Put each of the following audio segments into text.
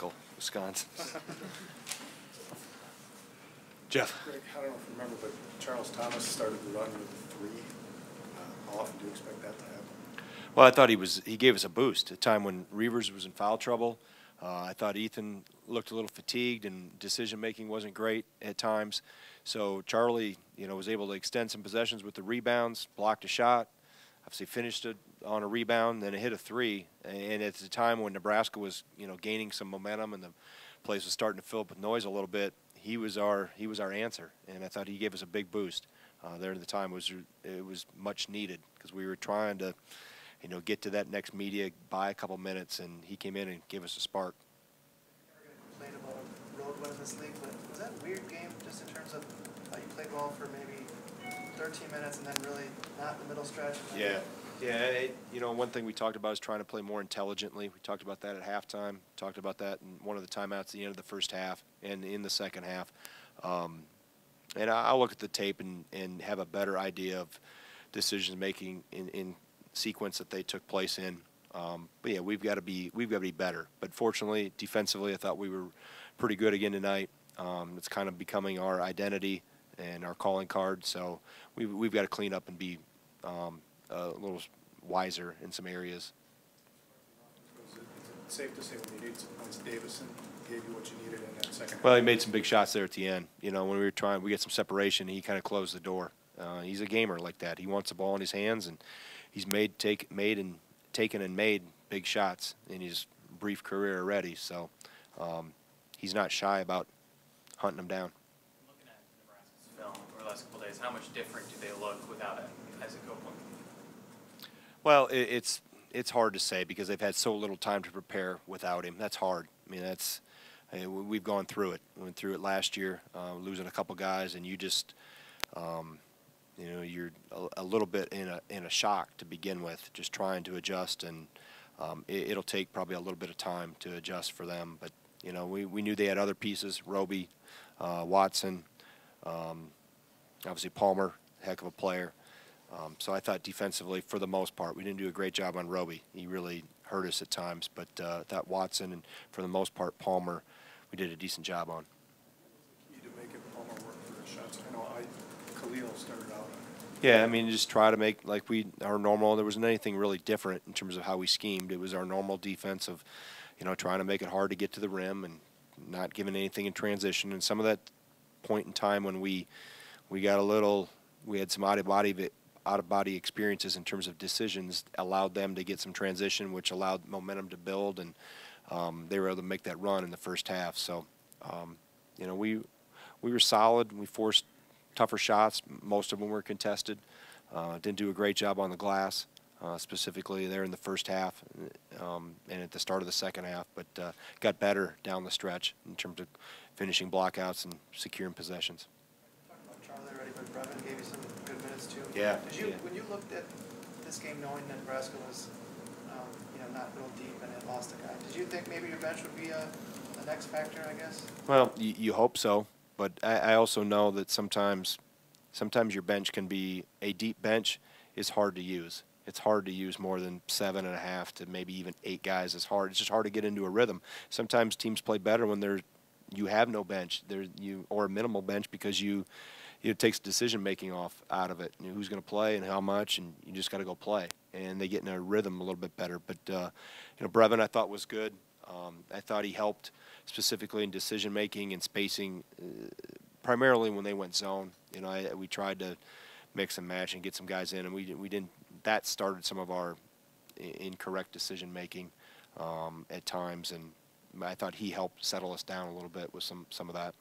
typical Wisconsin. Jeff. Greg, I don't know if you remember, but Charles Thomas started the run with a 3. How often do you expect that to happen? Well, I thought he gave us a boost at a time when Reavers was in foul trouble. I thought Ethan looked a little fatigued and decision-making wasn't great at times. So Charlie, was able to extend some possessions with the rebounds, blocked a shot, obviously finished it on a rebound, then it hit a 3. And at the time when Nebraska was, gaining some momentum and the place was starting to fill up with noise a little bit, he was our answer. And I thought he gave us a big boost there at the time. It was much needed because we were trying to, get to that next media, buy a couple minutes, and he came in and gave us a spark. You're going to complain about a road win in this league, but was that a weird game just in terms of how you played well for maybe 13 minutes and then really not in the middle stretch? Yeah. One thing we talked about is trying to play more intelligently. We talked about that at halftime. Talked about that in one of the timeouts at the end of the first half and in the second half. And I'll look at the tape and have a better idea of decision making in sequence that they took place in. But yeah, we've got to be better. But fortunately, defensively, I thought we were pretty good again tonight. It's kind of becoming our identity and our calling card. So we've got to clean up and be a little wiser in some areas. Is it safe to say when you need some points, Davison gave you what you needed in that second half? Well, he made some big shots there at the end. When we get some separation, he kind of closed the door. He's a gamer like that. He wants the ball in his hands, and he's taken and made big shots in his brief career already. So he's not shy about hunting them down. Looking at Nebraska's film over the last couple of days, how much different do they look without Isaac Copeland? Well, it's hard to say because they've had so little time to prepare without him. That's hard. I mean, we've gone through it. We went through it last year, losing a couple guys, and you just, you're a little bit in a shock to begin with, just trying to adjust, and it'll take probably a little bit of time to adjust for them. But we knew they had other pieces: Roby, Watson, obviously Palmer, heck of a player. So I thought defensively, for the most part, we didn't do a great job on Roby. He really hurt us at times. But I thought Watson and, for the most part, Palmer, we did a decent job on. Key to making Palmer work for his shots. I know Khalil started out. Yeah, just try to make like our normal. There wasn't anything really different in terms of how we schemed. It was our normal defense of, trying to make it hard to get to the rim and not giving anything in transition. And some of that point in time when we had some out-of-body experiences in terms of decisions, allowed them to get some transition, which allowed momentum to build, and they were able to make that run in the first half. So, we were solid. We forced tougher shots. Most of them were contested. Didn't do a great job on the glass, specifically there in the first half and at the start of the second half, but got better down the stretch in terms of finishing blockouts and securing possessions. Charlie already, but Brevin gave you some good minutes too. Yeah. When you looked at this game, knowing that Nebraska was, not real deep and had lost a guy, did you think maybe your bench would be an X factor? I guess. Well, you hope so, but I also know that sometimes your bench can be a deep bench is hard to use. It's hard to use more than 7.5 to maybe even 8 guys. It's hard. It's just hard to get into a rhythm. Sometimes teams play better when you have no bench or a minimal bench because it takes decision making out of it. Who's going to play and how much, and you just got to go play. And they get in a rhythm a little bit better. But Brevin I thought was good. I thought he helped specifically in decision making and spacing, primarily when they went zone. We tried to mix and match and get some guys in, and we didn't. That started some of our incorrect decision making at times, and I thought he helped settle us down a little bit with some of that.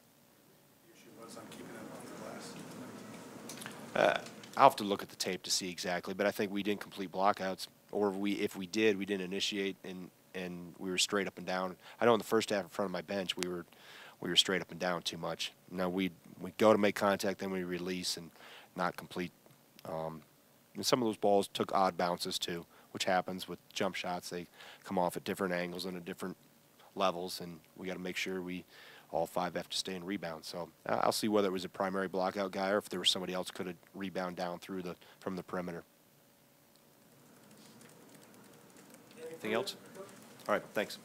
The issue was on keeping it on the glass. I'll have to look at the tape to see exactly, but I think we didn't complete blockouts, or if we did, we didn't initiate, and we were straight up and down. I know in the first half in front of my bench, we were straight up and down too much. Now we go to make contact, then we release and not complete. And some of those balls took odd bounces too, which happens with jump shots. They come off at different angles and at different levels, and we got to make sure all 5 have to stay in rebound. So I'll see whether it was a primary blockout guy or if there was somebody else could have rebound down from the perimeter. Anything else? All right, thanks.